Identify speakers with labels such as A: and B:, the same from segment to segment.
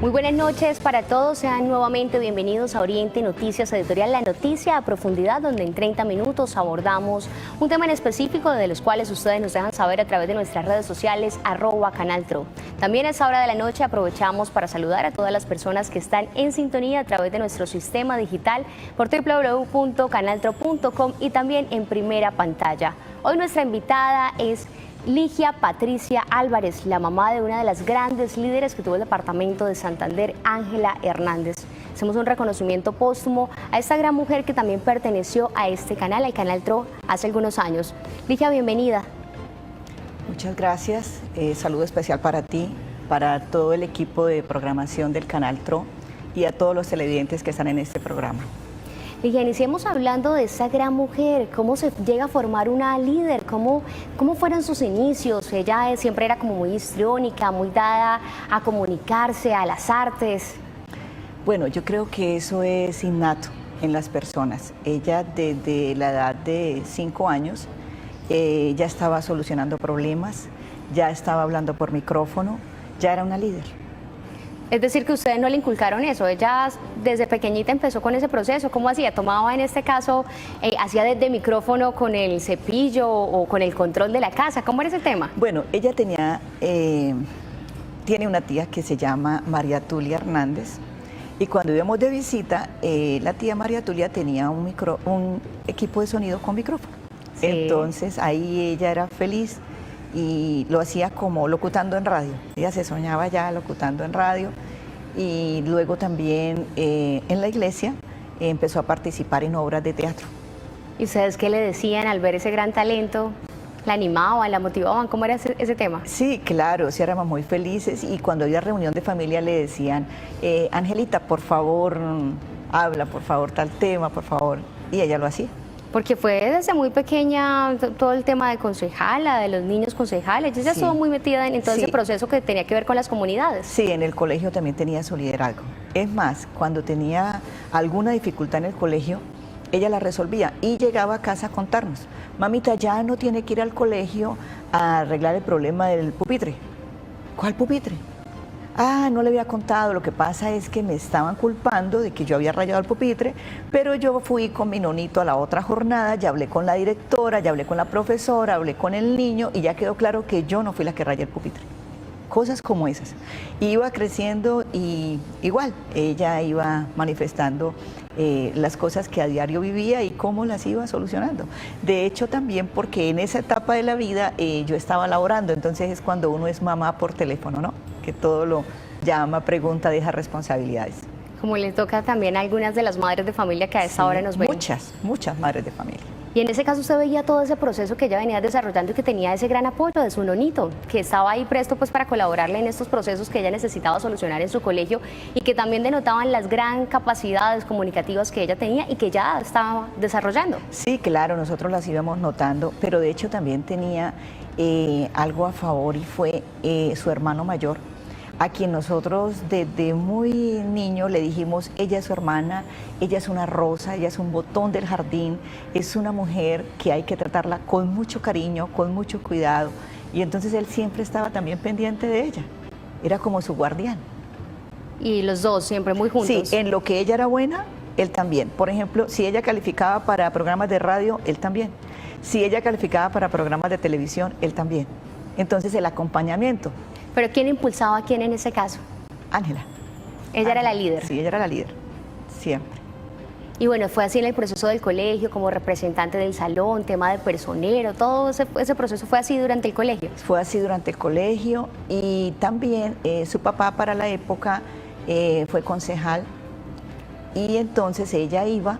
A: Muy buenas noches para todos, sean nuevamente bienvenidos a Oriente Noticias Editorial, la noticia a profundidad, donde en 30 minutos abordamos un tema en específico de los cuales ustedes nos dejan saber a través de nuestras redes sociales, @CanalTro. También a esta hora de la noche aprovechamos para saludar a todas las personas que están en sintonía a través de nuestro sistema digital por www.canaltro.com y también en primera pantalla. Hoy nuestra invitada es Ligia Patricia Álvarez, la mamá de una de las grandes líderes que tuvo el departamento de Santander, Ángela Hernández. Hacemos un reconocimiento póstumo a esta gran mujer que también perteneció a este canal, al Canal Tro, hace algunos años. Ligia, bienvenida.
B: Muchas gracias. Saludo especial para ti, para todo el equipo de programación del Canal Tro y a todos los televidentes que están en este programa.
A: Ligia, iniciemos hablando de esa gran mujer, cómo se llega a formar una líder, cómo fueron sus inicios. Ella siempre era como muy histriónica, muy dada a comunicarse, a las artes.
B: Bueno, yo creo que eso es innato en las personas. Ella desde la edad de 5 años ya estaba solucionando problemas, ya estaba hablando por micrófono, ya era una líder.
A: Es decir, que ustedes no le inculcaron eso, ella desde pequeñita empezó con ese proceso. ¿Cómo hacía? ¿Tomaba en este caso, hacía desde micrófono con el cepillo o con el control de la casa? ¿Cómo era ese tema?
B: Bueno, ella tiene una tía que se llama María Tulia Hernández, y cuando íbamos de visita, la tía María Tulia tenía un equipo de sonido con micrófono. Sí. Entonces ahí ella era feliz y lo hacía como locutando en radio. Ella se soñaba ya locutando en radio, y luego también en la iglesia empezó a participar en obras de teatro.
A: ¿Y ustedes qué le decían al ver ese gran talento? ¿La animaban, la motivaban? ¿Cómo era ese tema?
B: Sí, claro, sí, éramos muy felices, y cuando había reunión de familia le decían, Angelita, por favor, habla, por favor, tal tema, por favor, y ella lo hacía.
A: Porque fue desde muy pequeña todo el tema de concejala, de los niños concejales. Ella estuvo muy metida en todo ese proceso que tenía que ver con las comunidades.
B: Sí, en el colegio también tenía su liderazgo. Es más, cuando tenía alguna dificultad en el colegio, ella la resolvía y llegaba a casa a contarnos. Mamita, ya no tiene que ir al colegio a arreglar el problema del pupitre. ¿Cuál pupitre? Ah, no le había contado, lo que pasa es que me estaban culpando de que yo había rayado el pupitre, pero yo fui con mi nonito a la otra jornada, ya hablé con la directora, ya hablé con la profesora, hablé con el niño, y ya quedó claro que yo no fui la que rayé el pupitre. Cosas como esas. Iba creciendo y igual, ella iba manifestando las cosas que a diario vivía y cómo las iba solucionando. De hecho, también porque en esa etapa de la vida yo estaba laborando, entonces es cuando uno es mamá por teléfono, ¿no? Que todo lo llama, pregunta, deja responsabilidades.
A: Como le toca también a algunas de las madres de familia que a esta hora nos ven.
B: Muchas madres de familia.
A: Y en ese caso usted veía todo ese proceso que ella venía desarrollando y que tenía ese gran apoyo de su nonito, que estaba ahí presto pues para colaborarle en estos procesos que ella necesitaba solucionar en su colegio, y que también denotaban las gran capacidades comunicativas que ella tenía y que ya estaba desarrollando. Sí,
B: claro, nosotros las íbamos notando, pero de hecho también tenía algo a favor, y fue su hermano mayor, a quien nosotros desde muy niño le dijimos, ella es su hermana, ella es una rosa, ella es un botón del jardín, es una mujer que hay que tratarla con mucho cariño, con mucho cuidado. Y entonces él siempre estaba también pendiente de ella, era como su guardián.
A: Y los dos siempre muy juntos.
B: Sí, en lo que ella era buena, él también. Por ejemplo, si ella calificaba para programas de radio, él también. Si ella calificaba para programas de televisión, él también. Entonces el acompañamiento.
A: ¿Pero quién impulsaba a quién en ese caso?
B: Ángela.
A: Ella era la líder.
B: Sí, ella era la líder, siempre.
A: Y bueno, fue así en el proceso del colegio, como representante del salón, tema de personero, todo ese proceso fue así durante el colegio.
B: Fue así durante el colegio, y también su papá para la época fue concejal, y entonces ella iba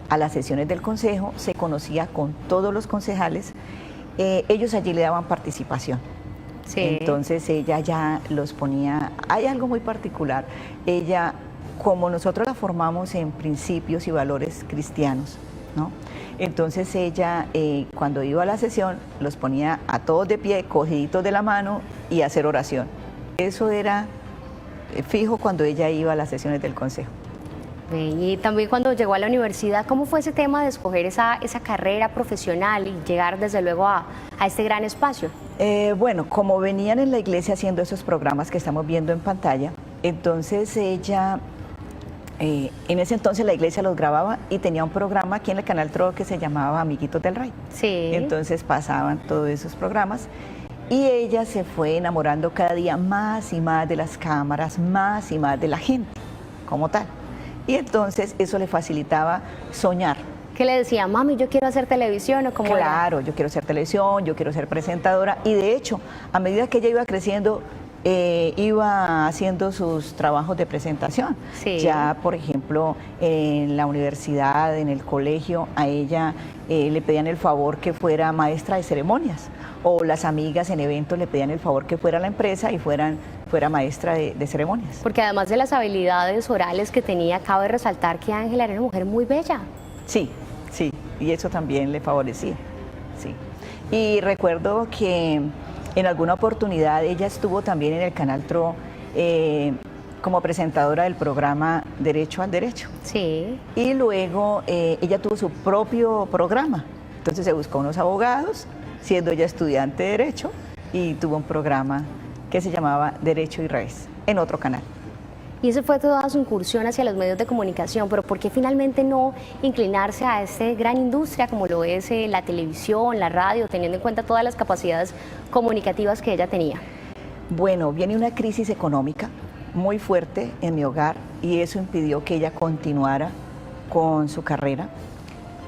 B: a las sesiones del consejo, se conocía con todos los concejales, ellos allí le daban participación. Sí. Entonces ella ya los ponía, hay algo muy particular, ella, como nosotros la formamos en principios y valores cristianos, ¿no? Entonces ella cuando iba a la sesión los ponía a todos de pie, cogiditos de la mano, y a hacer oración. Eso era fijo cuando ella iba a las sesiones del consejo.
A: Y también cuando llegó a la universidad, ¿cómo fue ese tema de escoger esa carrera profesional y llegar desde luego a este gran espacio?
B: Bueno, como venían en la iglesia haciendo esos programas que estamos viendo en pantalla, Entonces ella, en ese entonces la iglesia los grababa y tenía un programa aquí en el Canal Tro que se llamaba Amiguitos del Rey.
A: Sí.
B: Entonces pasaban todos esos programas y ella se fue enamorando cada día más y más de las cámaras, más y más de la gente como tal. Y entonces eso le facilitaba soñar.
A: ¿Qué le decía? Mami, yo quiero hacer televisión, ¿o cómo era?
B: Claro, yo quiero ser televisión, yo quiero ser presentadora. Y de hecho, a medida que ella iba creciendo, iba haciendo sus trabajos de presentación.
A: Sí.
B: Ya, por ejemplo, en la universidad, en el colegio, a ella le pedían el favor que fuera maestra de ceremonias. O las amigas en eventos le pedían el favor que fuera a la empresa y fuera maestra de ceremonias.
A: Porque además de las habilidades orales que tenía, cabe resaltar que Ángela era una mujer muy bella.
B: Sí, sí, y eso también le favorecía, sí. Y recuerdo que en alguna oportunidad ella estuvo también en el Canal Tro como presentadora del programa Derecho al Derecho.
A: Sí.
B: Y luego ella tuvo su propio programa, entonces se buscó unos abogados, siendo ella estudiante de Derecho, y tuvo un programa que se llamaba Derecho y Redes, en otro canal.
A: Y esa fue toda su incursión hacia los medios de comunicación, pero ¿por qué finalmente no inclinarse a esta gran industria como lo es la televisión, la radio, teniendo en cuenta todas las capacidades comunicativas que ella tenía?
B: Bueno, viene una crisis económica muy fuerte en mi hogar y eso impidió que ella continuara con su carrera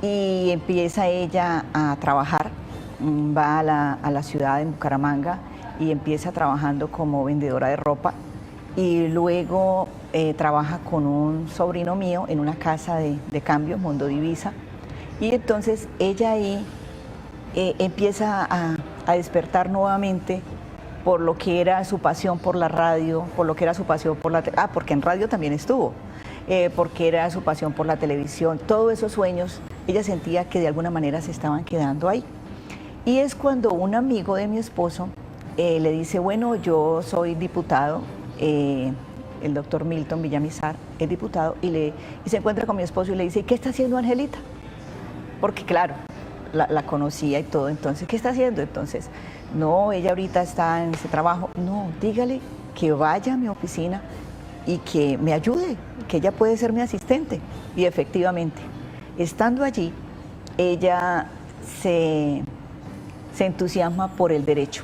B: y empieza ella a trabajar, va a la ciudad de Bucaramanga y empieza trabajando como vendedora de ropa. Y luego trabaja con un sobrino mío en una casa de cambio, Mundo Divisa, y entonces ella ahí empieza a despertar nuevamente por lo que era su pasión por la radio, por lo que era su pasión por la porque en radio también estuvo, porque era su pasión por la televisión, todos esos sueños, ella sentía que de alguna manera se estaban quedando ahí. Y es cuando un amigo de mi esposo le dice, bueno, yo soy diputado, el doctor Milton Villamizar es diputado, y se encuentra con mi esposo y le dice, ¿qué está haciendo Angelita? Porque claro, la conocía y todo, entonces, ¿qué está haciendo? Entonces, no, ella ahorita está en ese trabajo, no, dígale que vaya a mi oficina y que me ayude, que ella puede ser mi asistente. Y efectivamente, estando allí, ella se entusiasma por el derecho.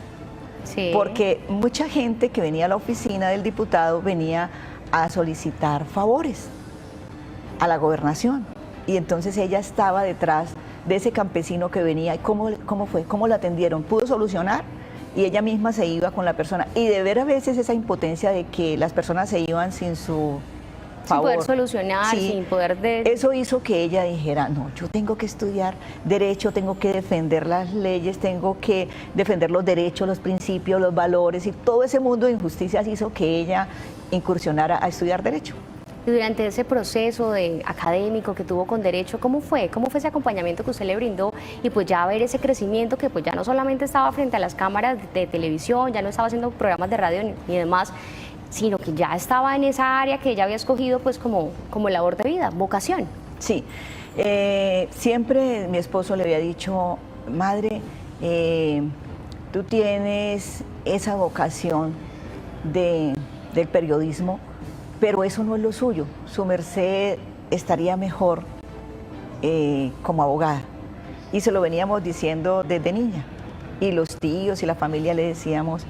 A: Sí.
B: Porque mucha gente que venía a la oficina del diputado venía a solicitar favores a la gobernación. Y entonces ella estaba detrás de ese campesino que venía. ¿Y cómo fue? ¿Cómo la atendieron? ¿Pudo solucionar? Y ella misma se iba con la persona. Y de ver a veces esa impotencia de que las personas se iban sin su favor.
A: Sin poder solucionar,
B: sí,
A: sin poder...
B: Eso hizo que ella dijera, no, yo tengo que estudiar derecho, tengo que defender las leyes, tengo que defender los derechos, los principios, los valores, y todo ese mundo de injusticias hizo que ella incursionara a estudiar derecho.
A: Y durante ese proceso académico que tuvo con derecho, ¿cómo fue? ¿Cómo fue ese acompañamiento que usted le brindó? Y pues ya ver ese crecimiento que pues ya no solamente estaba frente a las cámaras de televisión, ya no estaba haciendo programas de radio ni demás, sino que ya estaba en esa área que ella había escogido pues como labor de vida, vocación.
B: Sí, siempre mi esposo le había dicho, madre, tú tienes esa vocación del periodismo, pero eso no es lo suyo, su merced estaría mejor como abogada. Y se lo veníamos diciendo desde niña, y los tíos y la familia le decíamos,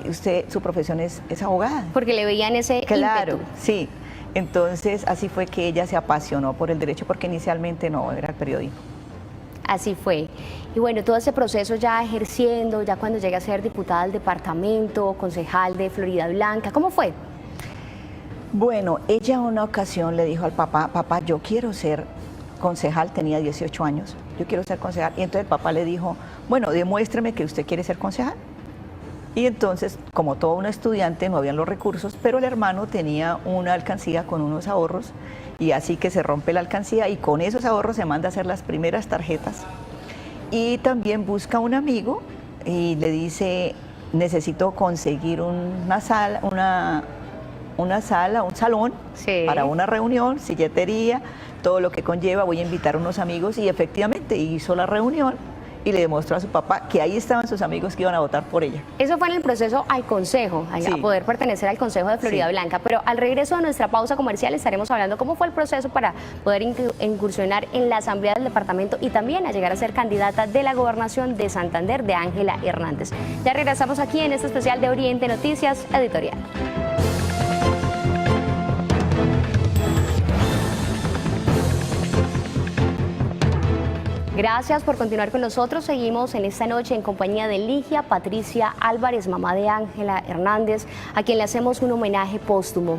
B: usted, su profesión es abogada.
A: Porque le veían ese
B: claro,
A: ímpetu.
B: Sí. Entonces, así fue que ella se apasionó por el derecho, porque inicialmente no, era el periodismo.
A: Así fue. Y bueno, todo ese proceso ya ejerciendo, ya cuando llega a ser diputada del departamento, concejal de Florida Blanca, ¿cómo fue?
B: Bueno, ella una ocasión le dijo al papá, papá, yo quiero ser concejal, tenía 18 años, yo quiero ser concejal. Y entonces el papá le dijo, bueno, demuéstreme que usted quiere ser concejal. Y entonces, como todo un estudiante, no habían los recursos, pero el hermano tenía una alcancía con unos ahorros, y así que se rompe la alcancía y con esos ahorros se manda a hacer las primeras tarjetas. Y también busca un amigo y le dice, necesito conseguir una sala, un salón,
A: sí,
B: para una reunión, silletería, todo lo que conlleva, voy a invitar a unos amigos, y efectivamente hizo la reunión y le demostró a su papá que ahí estaban sus amigos que iban a votar por ella.
A: Eso fue en el proceso al Consejo, a poder pertenecer al Consejo de Florida Blanca. Pero al regreso de nuestra pausa comercial estaremos hablando cómo fue el proceso para poder incursionar en la Asamblea del Departamento y también a llegar a ser candidata de la Gobernación de Santander de Ángela Hernández. Ya regresamos aquí en este especial de Oriente Noticias Editorial. Gracias por continuar con nosotros. Seguimos en esta noche en compañía de Ligia Patricia Álvarez, mamá de Ángela Hernández, a quien le hacemos un homenaje póstumo.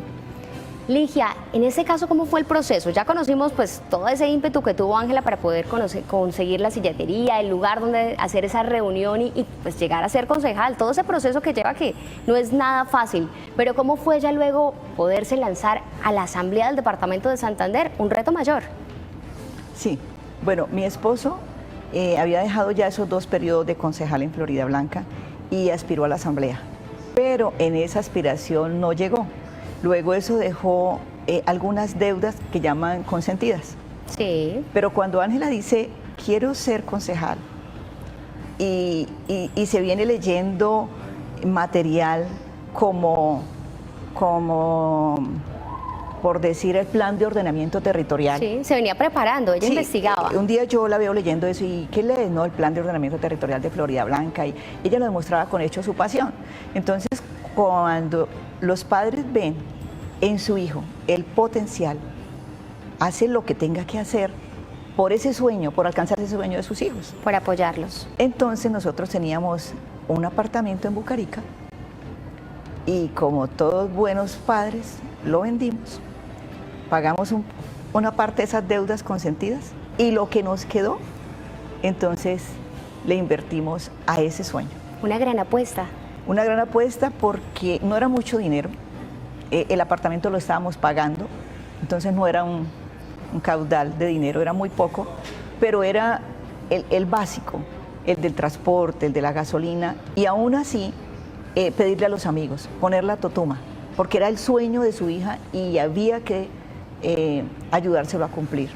A: Ligia, en este caso, ¿cómo fue el proceso? Ya conocimos pues todo ese ímpetu que tuvo Ángela para poder conseguir la silletería, el lugar donde hacer esa reunión y pues llegar a ser concejal, todo ese proceso que lleva, que no es nada fácil. Pero ¿cómo fue ya luego poderse lanzar a la Asamblea del Departamento de Santander? Un reto mayor.
B: Sí. Bueno, mi esposo había dejado ya esos 2 periodos de concejal en Florida Blanca y aspiró a la asamblea, pero en esa aspiración no llegó. Luego eso dejó algunas deudas que llaman consentidas.
A: Sí.
B: Pero cuando Ángela dice, quiero ser concejal, y se viene leyendo material como por decir el plan de ordenamiento territorial.
A: Sí, se venía preparando, ella investigaba.
B: Un día yo la veo leyendo eso y ¿qué lees? No, el plan de ordenamiento territorial de Florida Blanca, y ella lo demostraba con hechos su pasión. Entonces, cuando los padres ven en su hijo el potencial, hace lo que tenga que hacer por ese sueño, por alcanzar ese sueño de sus hijos.
A: Por apoyarlos.
B: Entonces nosotros teníamos un apartamento en Bucarica y como todos buenos padres lo vendimos. Pagamos una parte de esas deudas consentidas y lo que nos quedó, entonces le invertimos a ese sueño.
A: Una gran apuesta.
B: Una gran apuesta porque no era mucho dinero, el apartamento lo estábamos pagando, entonces no era un caudal de dinero, era muy poco, pero era el básico, el del transporte, el de la gasolina, y aún así pedirle a los amigos, poner la totuma, porque era el sueño de su hija y había que ayudárselo a cumplir.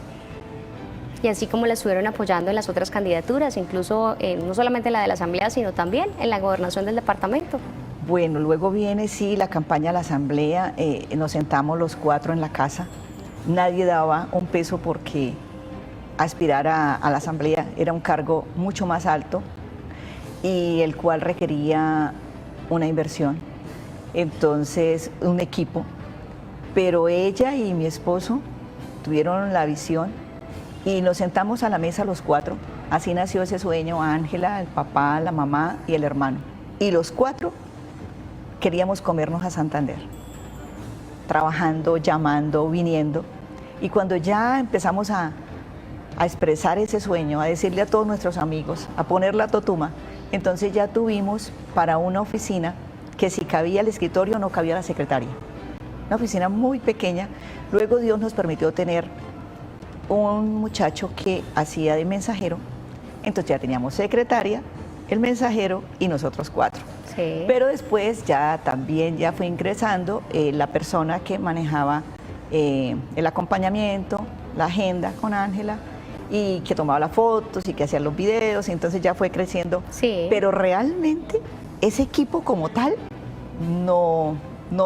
A: Y así como la estuvieron apoyando en las otras candidaturas, incluso no solamente en la de la Asamblea, sino también en la gobernación del departamento.
B: Bueno, luego viene, sí, la campaña a la Asamblea, nos sentamos los 4 en la casa, nadie daba un peso porque aspirar a la Asamblea era un cargo mucho más alto y el cual requería una inversión, entonces un equipo. Pero ella y mi esposo tuvieron la visión y nos sentamos a la mesa los 4. Así nació ese sueño, Ángela, el papá, la mamá y el hermano. Y los 4 queríamos comernos a Santander, trabajando, llamando, viniendo. Y cuando ya empezamos a expresar ese sueño, a decirle a todos nuestros amigos, a poner la totuma, entonces ya tuvimos para una oficina que si cabía el escritorio no cabía la secretaria. Una oficina muy pequeña. Luego Dios nos permitió tener un muchacho que hacía de mensajero, entonces ya teníamos secretaria, el mensajero y nosotros 4.
A: Sí.
B: Pero después ya también ya fue ingresando la persona que manejaba el acompañamiento, la agenda con Ángela y que tomaba las fotos y que hacía los videos, entonces ya fue creciendo.
A: Sí.
B: Pero realmente ese equipo como tal no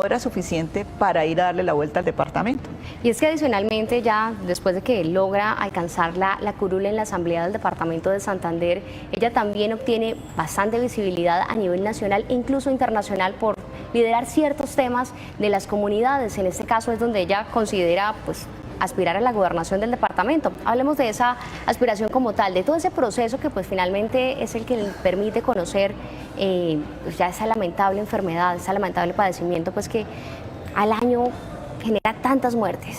B: era suficiente para ir a darle la vuelta al departamento.
A: Y es que adicionalmente ya después de que logra alcanzar la curul en la Asamblea del Departamento de Santander, ella también obtiene bastante visibilidad a nivel nacional e incluso internacional por liderar ciertos temas de las comunidades. En este caso es donde ella considera pues aspirar a la gobernación del departamento. Hablemos de esa aspiración como tal, de todo ese proceso que pues finalmente es el que le permite conocer pues ya esa lamentable enfermedad, ese lamentable padecimiento pues que al año genera tantas muertes.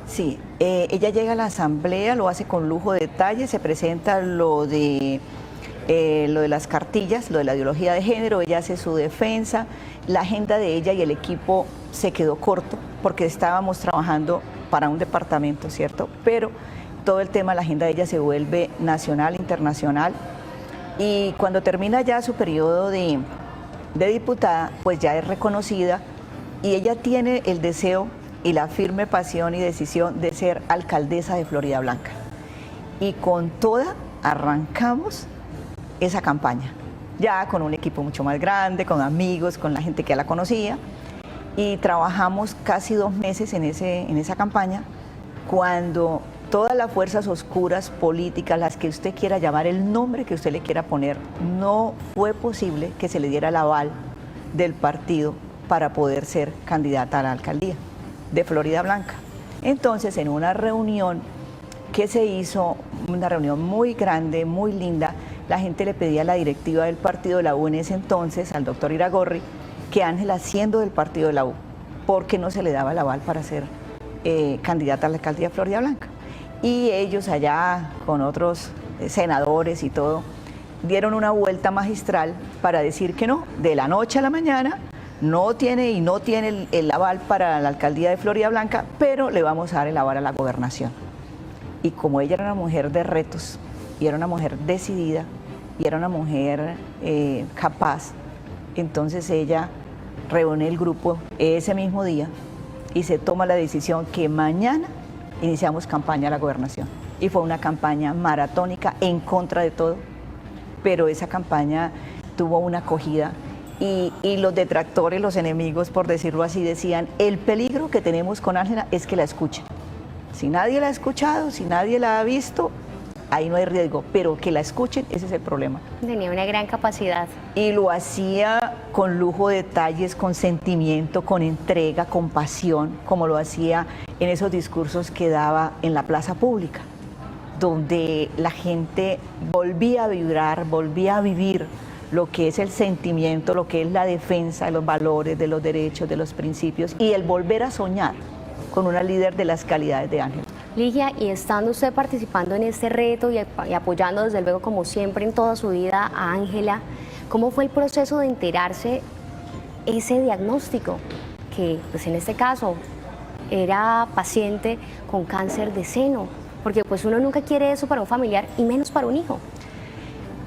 B: Sí, ella llega a la asamblea, lo hace con lujo de detalle, se presenta lo de las cartillas, lo de la ideología de género, ella hace su defensa, la agenda de ella y el equipo se quedó corto porque estábamos trabajando para un departamento, ¿cierto? Pero todo el tema, la agenda de ella se vuelve nacional, internacional, y cuando termina ya su periodo de diputada, pues ya es reconocida y ella tiene el deseo y la firme pasión y decisión de ser alcaldesa de Florida Blanca. Y con toda arrancamos esa campaña, ya con un equipo mucho más grande, con amigos, con la gente que ya la conocía, y trabajamos casi 2 meses en esa campaña, cuando todas las fuerzas oscuras políticas, las que usted quiera llamar, el nombre que usted le quiera poner, no fue posible que se le diera el aval del partido para poder ser candidata a la alcaldía de Florida Blanca. Entonces, en una reunión que se hizo, una reunión muy grande, muy linda, la gente le pedía a la directiva del partido de la U en ese entonces, al doctor Iragorri, que Ángela, siendo del partido de la U, porque no se le daba el aval para ser candidata a la alcaldía de Florida Blanca. Y ellos allá, con otros senadores y todo, dieron una vuelta magistral para decir que no, de la noche a la mañana, no tiene el aval para la alcaldía de Florida Blanca, pero le vamos a dar el aval a la gobernación. Y como ella era una mujer de retos, y era una mujer decidida, y era una mujer capaz, entonces ella reúne el grupo ese mismo día y se toma la decisión que mañana iniciamos campaña a la gobernación. Y fue una campaña maratónica en contra de todo, pero esa campaña tuvo una acogida y los detractores, los enemigos, por decirlo así, decían, el peligro que tenemos con Ángela es que la escuchen. Si nadie la ha escuchado, si nadie la ha visto, ahí no hay riesgo, pero que la escuchen, ese es el problema.
A: Tenía una gran capacidad.
B: Y lo hacía con lujo de detalles, con sentimiento, con entrega, con pasión, como lo hacía en esos discursos que daba en la plaza pública, donde la gente volvía a vibrar, volvía a vivir lo que es el sentimiento, lo que es la defensa de los valores, de los derechos, de los principios, y el volver a soñar con una líder de las calidades de Ángela.
A: Ligia, y estando usted participando en este reto y apoyando desde luego como siempre en toda su vida a Ángela, ¿cómo fue el proceso de enterarse ese diagnóstico? Que pues en este caso era paciente con cáncer de seno, porque pues uno nunca quiere eso para un familiar y menos para un hijo.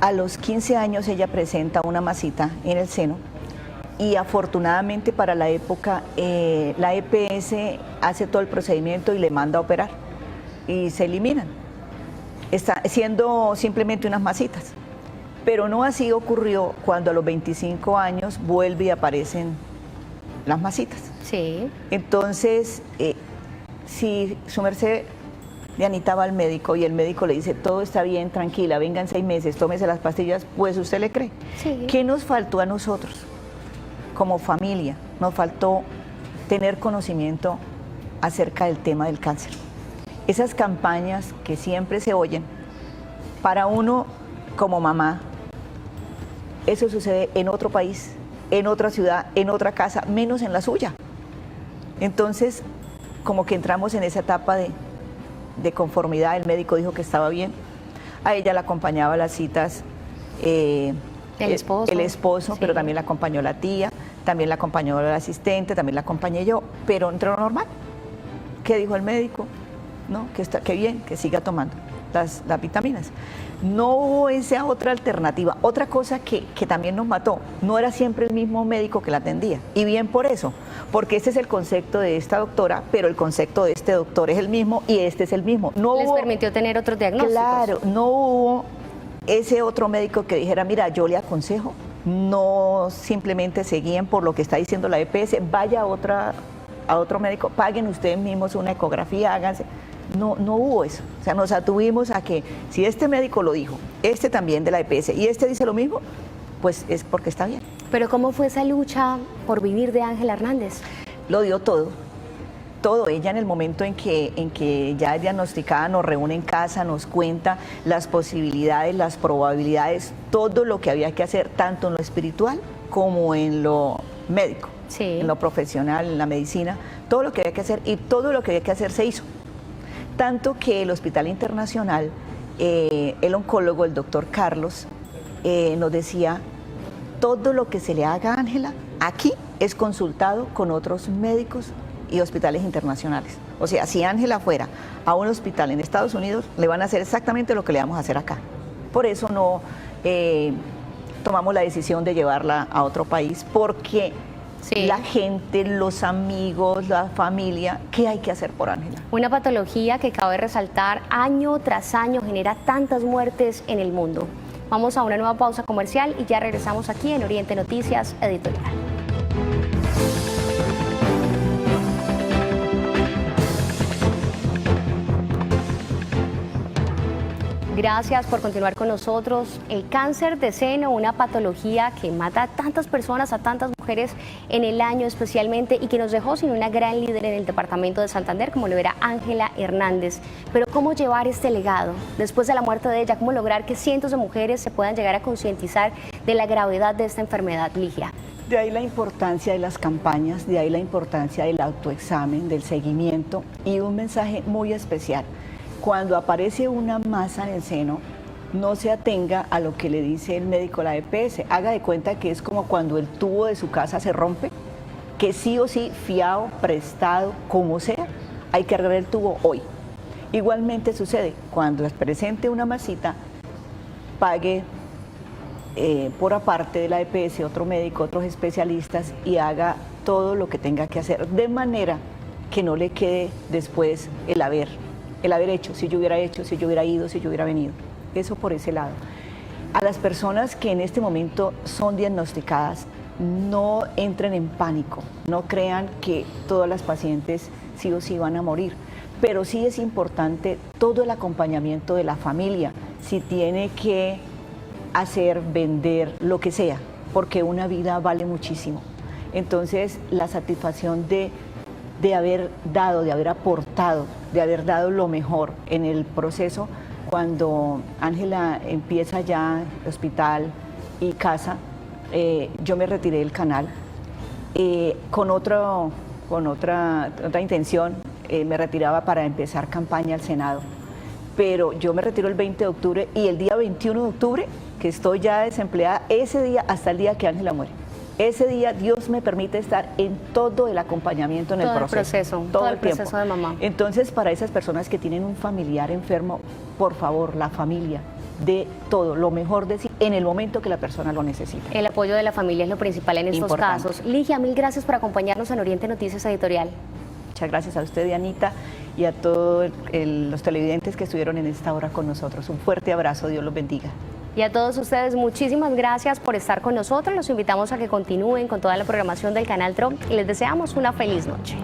B: A los 15 años ella presenta una masita en el seno y afortunadamente para la época la EPS hace todo el procedimiento y le manda a operar y se eliminan, está siendo simplemente unas masitas, pero no así ocurrió cuando a los 25 años vuelve y aparecen las masitas.
A: Sí.
B: Entonces, si su merced Dianita va al médico y el médico le dice, todo está bien, tranquila, venga en 6 meses, tómese las pastillas, pues usted le cree.
A: Sí.
B: ¿Qué nos faltó a nosotros? Como familia, nos faltó tener conocimiento acerca del tema del cáncer. Esas campañas que siempre se oyen, para uno como mamá, eso sucede en otro país, en otra ciudad, en otra casa, menos en la suya. Entonces, como que entramos en esa etapa de conformidad, el médico dijo que estaba bien, a ella la acompañaba a las citas el esposo,
A: sí.
B: Pero también la acompañó la tía, también la acompañó el asistente, también la acompañé yo, pero entre lo normal. ¿Qué dijo el médico? ¿No? Que bien, que siga tomando las vitaminas. No hubo esa otra alternativa. Otra cosa que también nos mató, no era siempre el mismo médico que la atendía. Y bien por eso, porque este es el concepto de esta doctora, pero el concepto de este doctor es el mismo y este es el mismo.
A: Les permitió tener otros diagnósticos.
B: Claro, no hubo ese otro médico que dijera, mira, yo le aconsejo, no simplemente se guíen por lo que está diciendo la EPS, vaya a otro médico, paguen ustedes mismos una ecografía, háganse. No hubo eso, o sea, nos atuvimos a que si este médico lo dijo, este también de la EPS y este dice lo mismo, pues es porque está bien.
A: Pero ¿cómo fue esa lucha por vivir de Ángela Hernández?
B: Lo dio todo. Ella en el momento en que ya es diagnosticada nos reúne en casa, nos cuenta las posibilidades, las probabilidades, todo lo que había que hacer, tanto en lo espiritual como en lo médico,
A: sí.
B: En lo profesional, en la medicina, todo lo que había que hacer y todo lo que había que hacer se hizo. Tanto que el Hospital Internacional, el oncólogo, el doctor Carlos, nos decía, todo lo que se le haga a Ángela aquí es consultado con otros médicos y hospitales internacionales. O sea, si Ángela fuera a un hospital en Estados Unidos, le van a hacer exactamente lo que le vamos a hacer acá. Por eso no tomamos la decisión de llevarla a otro país, porque sí. La gente, los amigos, la familia, ¿qué hay que hacer por Ángela?
A: Una patología que cabe resaltar año tras año genera tantas muertes en el mundo. Vamos a una nueva pausa comercial y ya regresamos aquí en Oriente Noticias Editorial. Gracias por continuar con nosotros. El cáncer de seno, una patología que mata a tantas personas, a tantas mujeres en el año especialmente, y que nos dejó sin una gran líder en el departamento de Santander, como lo era Ángela Hernández. Pero ¿cómo llevar este legado? Después de la muerte de ella, ¿cómo lograr que cientos de mujeres se puedan llegar a concientizar de la gravedad de esta enfermedad, Ligia?
B: De ahí la importancia de las campañas, de ahí la importancia del autoexamen, del seguimiento, y un mensaje muy especial. Cuando aparece una masa en el seno, no se atenga a lo que le dice el médico, la EPS. Haga de cuenta que es como cuando el tubo de su casa se rompe, que sí o sí, fiado, prestado, como sea, hay que arreglar el tubo hoy. Igualmente sucede, cuando es presente una masita, pague por aparte de la EPS otro médico, otros especialistas, y haga todo lo que tenga que hacer, de manera que no le quede después el haber hecho, si yo hubiera hecho, si yo hubiera ido, si yo hubiera venido. Eso por ese lado. A las personas que en este momento son diagnosticadas, no entren en pánico, no crean que todas las pacientes sí o sí van a morir, pero sí es importante todo el acompañamiento de la familia, si tiene que hacer, vender, lo que sea, porque una vida vale muchísimo. Entonces, la satisfacción de haber dado, de haber aportado, de haber dado lo mejor en el proceso. Cuando Ángela empieza ya hospital y casa, yo me retiré del canal con otra intención. Me retiraba para empezar campaña al Senado, pero yo me retiro el 20 de octubre y el día 21 de octubre, que estoy ya desempleada, ese día hasta el día que Ángela muere. Ese día Dios me permite estar en todo el acompañamiento en el proceso.
A: Todo el proceso de mamá.
B: Entonces, para esas personas que tienen un familiar enfermo, por favor, la familia, de todo, lo mejor de sí, en el momento que la persona lo necesita.
A: El apoyo de la familia es lo principal en estos casos. Ligia, mil gracias por acompañarnos en Oriente Noticias Editorial.
B: Muchas gracias a usted, Dianita, y a todos los televidentes que estuvieron en esta hora con nosotros. Un fuerte abrazo, Dios los bendiga.
A: Y a todos ustedes, muchísimas gracias por estar con nosotros. Los invitamos a que continúen con toda la programación del canal TRO y les deseamos una feliz noche.